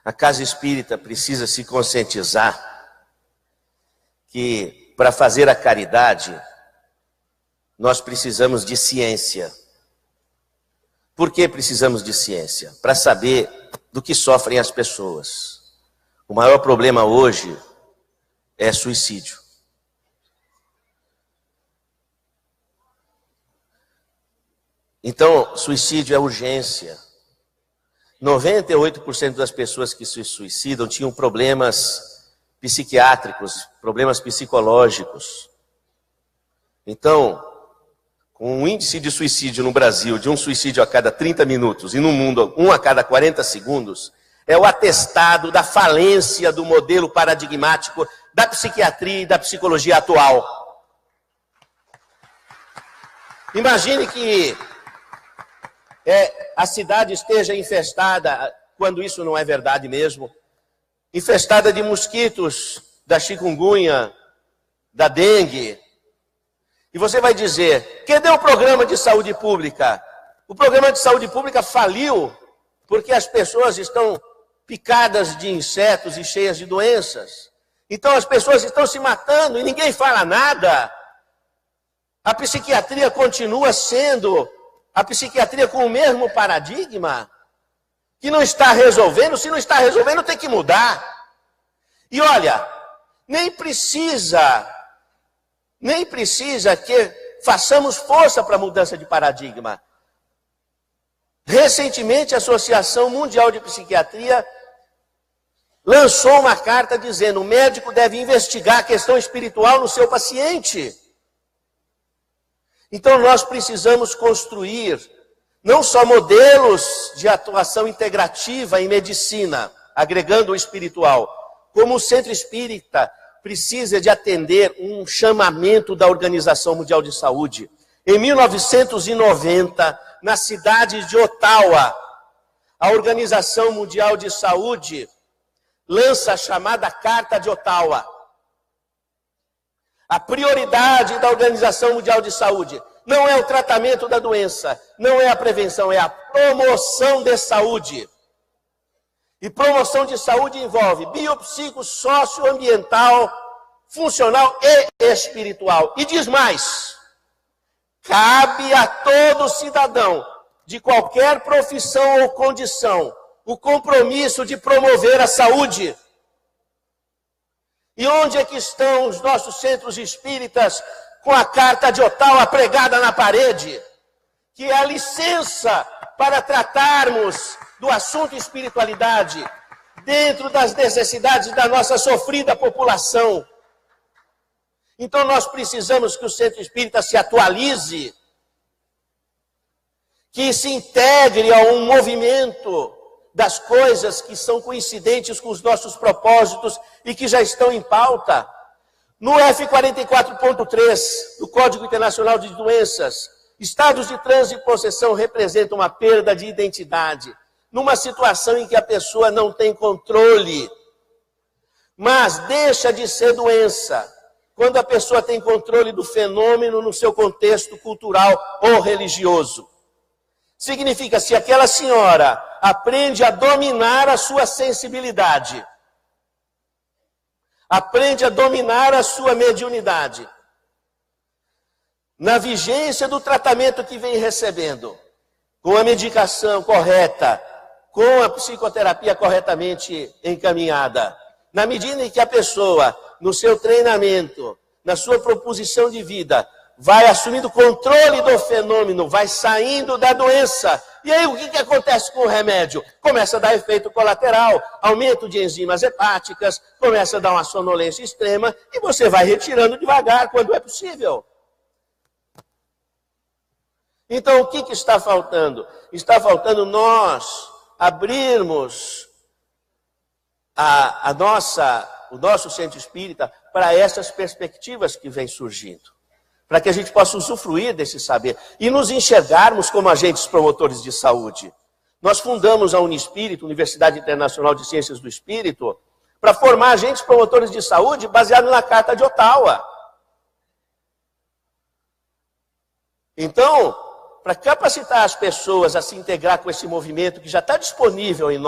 A casa espírita precisa se conscientizar que, para fazer a caridade, nós precisamos de ciência. Por que precisamos de ciência? Para saber do que sofrem as pessoas. O maior problema hoje é suicídio. Então, suicídio é urgência. 98% das pessoas que se suicidam tinham problemas psiquiátricos, problemas psicológicos. Então, com um índice de suicídio no Brasil de um suicídio a cada 30 minutos e no mundo um a cada 40 segundos, é o atestado da falência do modelo paradigmático da psiquiatria e da psicologia atual. Imagine que a cidade esteja infestada, quando isso não é verdade mesmo, infestada de mosquitos, da chikungunya, da dengue. E você vai dizer, cadê o programa de saúde pública? O programa de saúde pública faliu porque as pessoas estão picadas de insetos e cheias de doenças. Então as pessoas estão se matando e ninguém fala nada. A psiquiatria continua sendo a psiquiatria com o mesmo paradigma, que não está resolvendo. Se não está resolvendo, tem que mudar. E olha, nem precisa que façamos força para a mudança de paradigma. Recentemente, a Associação Mundial de Psiquiatria lançou uma carta dizendo que o médico deve investigar a questão espiritual no seu paciente. Então nós precisamos construir não só modelos de atuação integrativa em medicina, agregando o espiritual, como o Centro Espírita precisa de atender um chamamento da Organização Mundial de Saúde. Em 1990, na cidade de Ottawa, a Organização Mundial de Saúde lança a chamada Carta de Ottawa. A prioridade da Organização Mundial de Saúde não é o tratamento da doença, não é a prevenção, é a promoção de saúde. E promoção de saúde envolve biopsico, socioambiental, funcional e espiritual. E diz mais, cabe a todo cidadão, de qualquer profissão ou condição, o compromisso de promover a saúde. E onde é que estão os nossos centros espíritas com a Carta de Ottawa pregada na parede? Que é a licença para tratarmos do assunto espiritualidade dentro das necessidades da nossa sofrida população. Então nós precisamos que o centro espírita se atualize, que se integre a um movimento das coisas que são coincidentes com os nossos propósitos e que já estão em pauta. No F44.3 do Código Internacional de Doenças, estados de transe e possessão representam uma perda de identidade, numa situação em que a pessoa não tem controle, mas deixa de ser doença quando a pessoa tem controle do fenômeno no seu contexto cultural ou religioso. Significa, se aquela senhora aprende a dominar a sua sensibilidade, aprende a dominar a sua mediunidade, na vigência do tratamento que vem recebendo, com a medicação correta, com a psicoterapia corretamente encaminhada, na medida em que a pessoa, no seu treinamento, na sua proposição de vida, vai assumindo controle do fenômeno, vai saindo da doença. E aí o que acontece com o remédio? Começa a dar efeito colateral, aumento de enzimas hepáticas, começa a dar uma sonolência extrema e você vai retirando devagar quando é possível. Então o que está faltando? Está faltando nós abrirmos o nosso centro espírita para essas perspectivas que vêm surgindo, para que a gente possa usufruir desse saber e nos enxergarmos como agentes promotores de saúde. Nós fundamos a Unispírito, Universidade Internacional de Ciências do Espírito, para formar agentes promotores de saúde baseado na Carta de Ottawa. Então, para capacitar as pessoas a se integrar com esse movimento que já está disponível em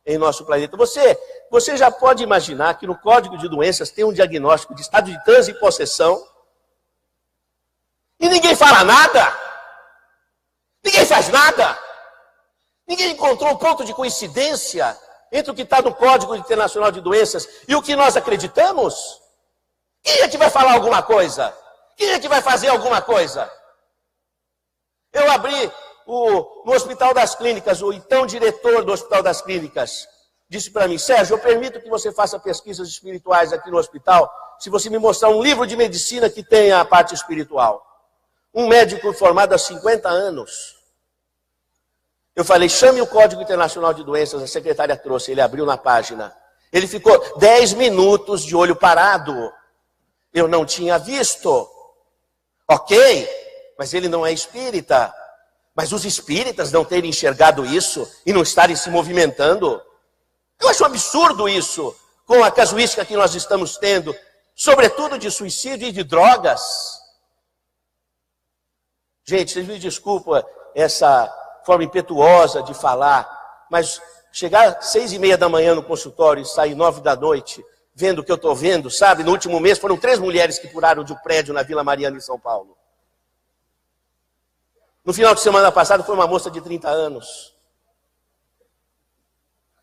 em nosso planeta. Você já pode imaginar que no Código de Doenças tem um diagnóstico de estado de transe e possessão? E ninguém fala nada? Ninguém faz nada? Ninguém encontrou um ponto de coincidência entre o que está no Código Internacional de Doenças e o que nós acreditamos? Quem é que vai falar alguma coisa? Quem é que vai fazer alguma coisa? Eu abri no Hospital das Clínicas, o então diretor do Hospital das Clínicas disse para mim: Sérgio, eu permito que você faça pesquisas espirituais aqui no hospital, se você me mostrar um livro de medicina que tenha a parte espiritual. Um médico formado há 50 anos. Eu falei: chame o Código Internacional de Doenças, a secretária trouxe, ele abriu na página. Ele ficou 10 minutos de olho parado. Eu não tinha visto. Ok, mas ele não é espírita. Mas os espíritas não terem enxergado isso e não estarem se movimentando? Eu acho um absurdo isso, com a casuística que nós estamos tendo, sobretudo de suicídio e de drogas. Gente, vocês me desculpam essa forma impetuosa de falar, mas chegar às 6:30 da manhã no consultório e sair 9 da noite, vendo o que eu estou vendo, sabe? No último mês foram 3 mulheres que pularam de um prédio na Vila Mariana, em São Paulo. No final de semana passado foi uma moça de 30 anos.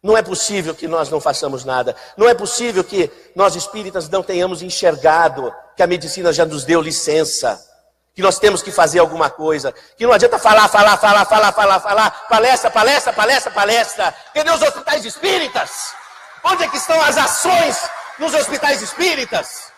Não é possível que nós não façamos nada. Não é possível que nós espíritas não tenhamos enxergado que a medicina já nos deu licença. Que nós temos que fazer alguma coisa. Que não adianta falar, palestra. Cadê os hospitais espíritas? Onde é que estão as ações nos hospitais espíritas?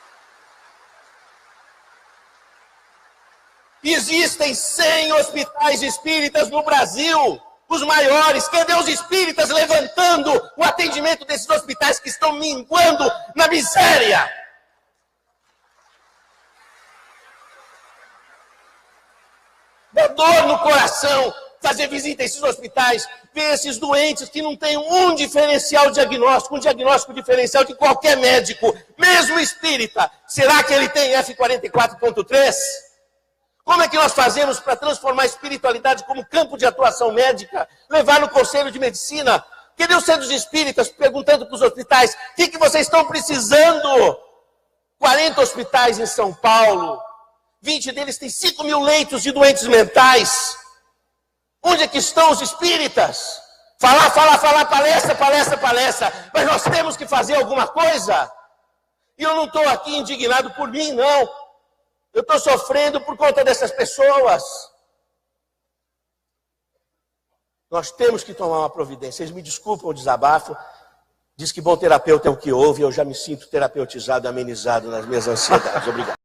Existem 100 hospitais espíritas no Brasil, os maiores. Cadê os espíritas levantando o atendimento desses hospitais que estão minguando na miséria? Dá dor no coração fazer visita a esses hospitais, ver esses doentes que não têm um diferencial diagnóstico, um diagnóstico diferencial de qualquer médico, mesmo espírita. Será que ele tem F44.3? Como é que nós fazemos para transformar a espiritualidade como campo de atuação médica? Levar no Conselho de Medicina? Cadê os centros espíritas perguntando para os hospitais: o que vocês estão precisando? 40 hospitais em São Paulo, 20 deles têm 5 mil leitos de doentes mentais. Onde é que estão os espíritas? Falar, palestra. Mas nós temos que fazer alguma coisa. E eu não estou aqui indignado por mim, não. Eu estou sofrendo por conta dessas pessoas. Nós temos que tomar uma providência. Vocês me desculpam o desabafo. Diz que bom terapeuta é o que ouve. Eu já me sinto terapeutizado, amenizado nas minhas ansiedades. Obrigado.